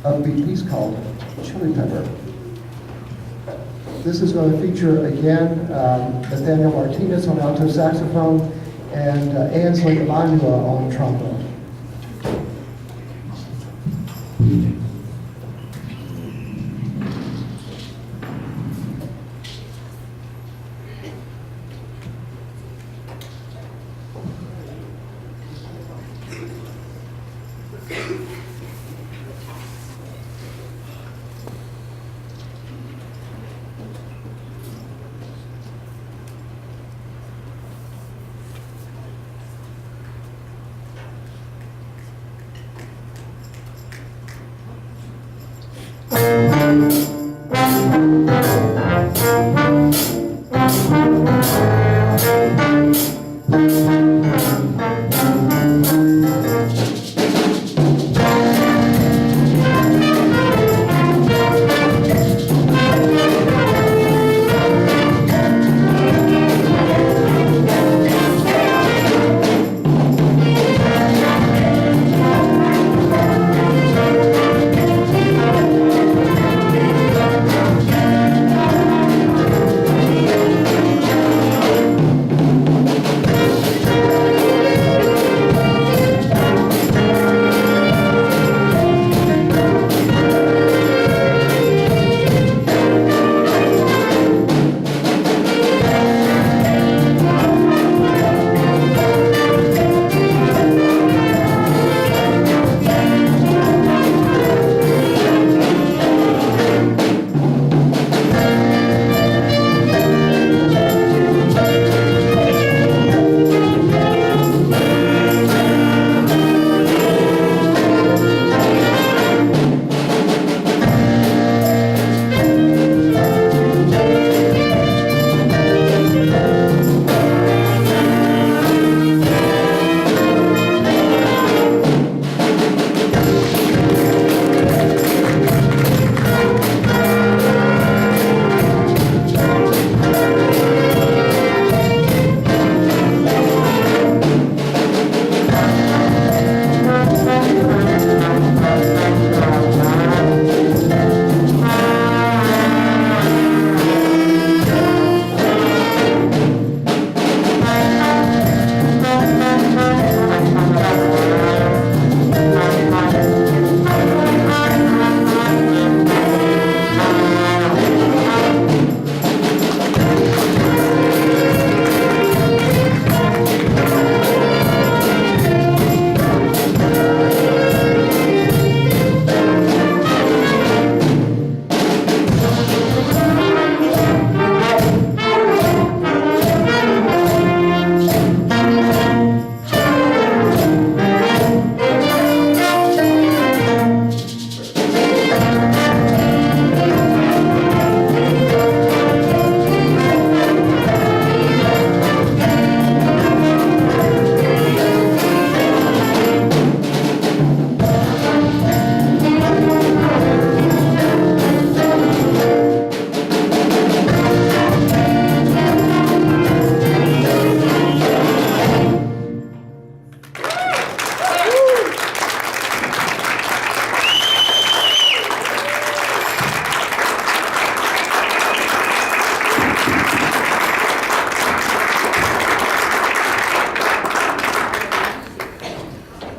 upbeat piece called Chili Pepper. This is going to feature again Nathaniel Martinez on alto saxophone and Ansley Emmanuel on trombone.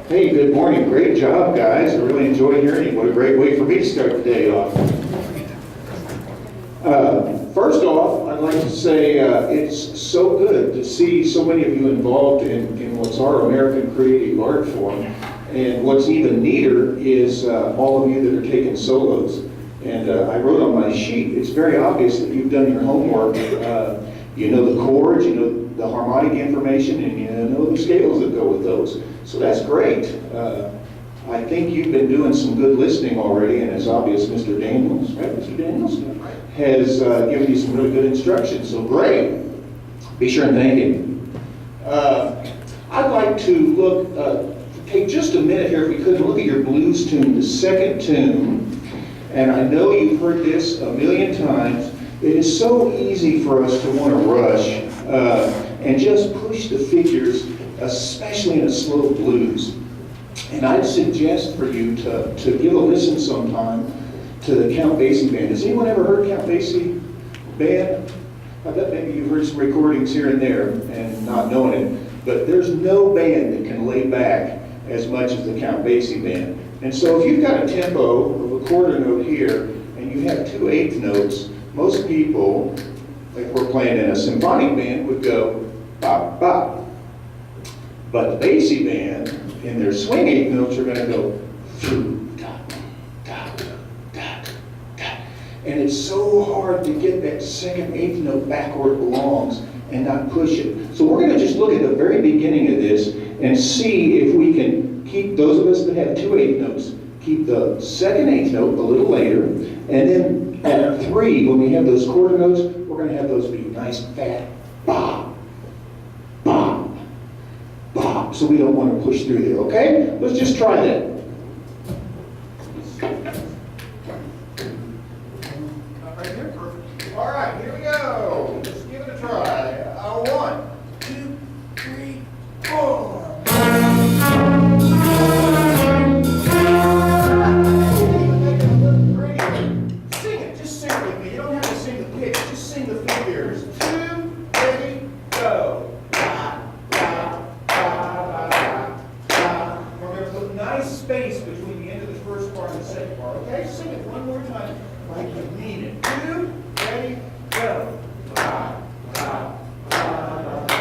Hey, good morning. Great job, guys. I really enjoyed hearing you. What a great way for me to start the day off. First off, I'd like to say it's so good to see so many of you involved in what's our American Creative Art Form. And what's even neater is all of you that are taking solos. And I wrote on my sheet, it's very obvious that you've done your homework. You know the chords, you know the harmonic information, and you know the scales that go with those. So that's great. I think you've been doing some good listening already, and it's obvious Mr. Daniels, right, Mr. Daniels, has given you some really good instructions. So great. Be sure and thank him. I'd like to take just a minute here, if we could, look at your blues tune, the second tune. And I know you've heard this a million times. It is so easy for us to want to rush and just push the figures, especially in a slow blues. And I'd suggest for you to give a listen sometime to the Count Basie Band. Has anyone ever heard Count Basie Band? I bet maybe you've heard some recordings here and there and not knowing it, but there's no band that can lay back as much as the Count Basie Band. And so if you've got a tempo of a quarter note here and you have 2 eighth notes, most people, like we're playing in a symphonic band, would go bop, bop. But the Basie Band, in their swing eighth notes, are going to go phew, da, da, da, da. And it's so hard to get that second eighth note back where it belongs and not push it. So we're going to just look at the very beginning of this and see if we can keep, those of us that have 2 eighth notes, keep the second eighth note a little later, and then at 3, when we have those quarter notes, we're going to have those be nice fat bop, bop, bop. So we don't want to push through there, okay? Let's just try that. Right here, perfect. All right, here we go. Let's give it a try. 1, 2, 3, 4. Sing it. Just sing with me. You don't have to sing the pitch. Just sing the figures. 2, 3, go. Da, da, da, da, da, da. We're going to put nice space between the end of the first part and the second part. Okay? Sing it one more time like you mean it. 2, 3, go. Da, da, da, da, da.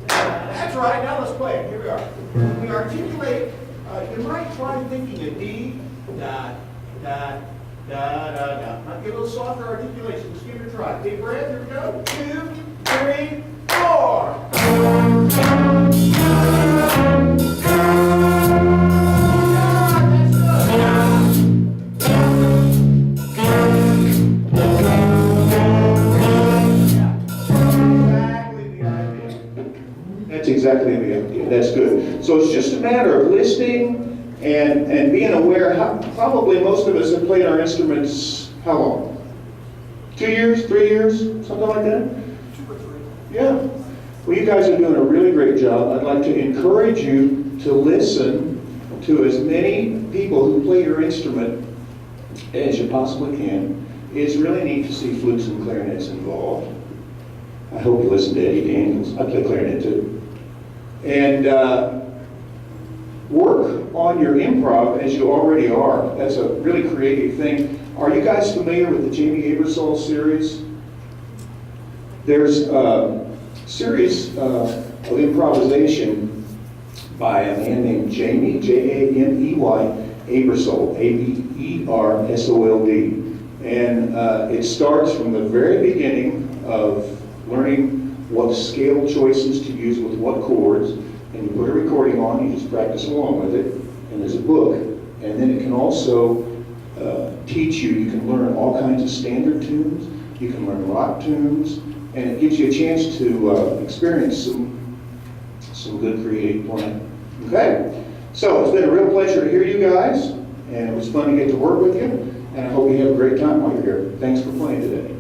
That's right. Now let's play it. Here we are. When we articulate, you might try thinking a D, da, da, da, da, da. Now get a little softer articulation. Let's give it a try. Deep breath. Here we go. 2, 3, 4. That's exactly the idea. That's good. So it's just a matter of listening and being aware. Probably most of us have played our instruments, how long? 2 years, 3 years, something like that? 2 or 3. Yeah. Well, you guys are doing a really great job. I'd like to encourage you to listen to as many people who play your instrument as you possibly can. It's really neat to see flutes and clarinets involved. I hope you listen to Eddie Daniels. I play clarinet too. And work on your improv as you already are. That's a really creative thing. Are you guys familiar with the Jamie Aebersold series? There's a series of improvisation by a man named Jamie, Jamey, Aebersold, Abersold. And it starts from the very beginning of learning what scale choices to use with what chords, and you put a recording on, you just practice along with it, and there's a book, and then it can also teach you, you can learn all kinds of standard tunes, you can learn rock tunes, and it gives you a chance to experience some good creative playing. Okay? So it's been a real pleasure to hear you guys, and it was fun to get to work with you, and I hope you have a great time while you're here. Thanks for playing today.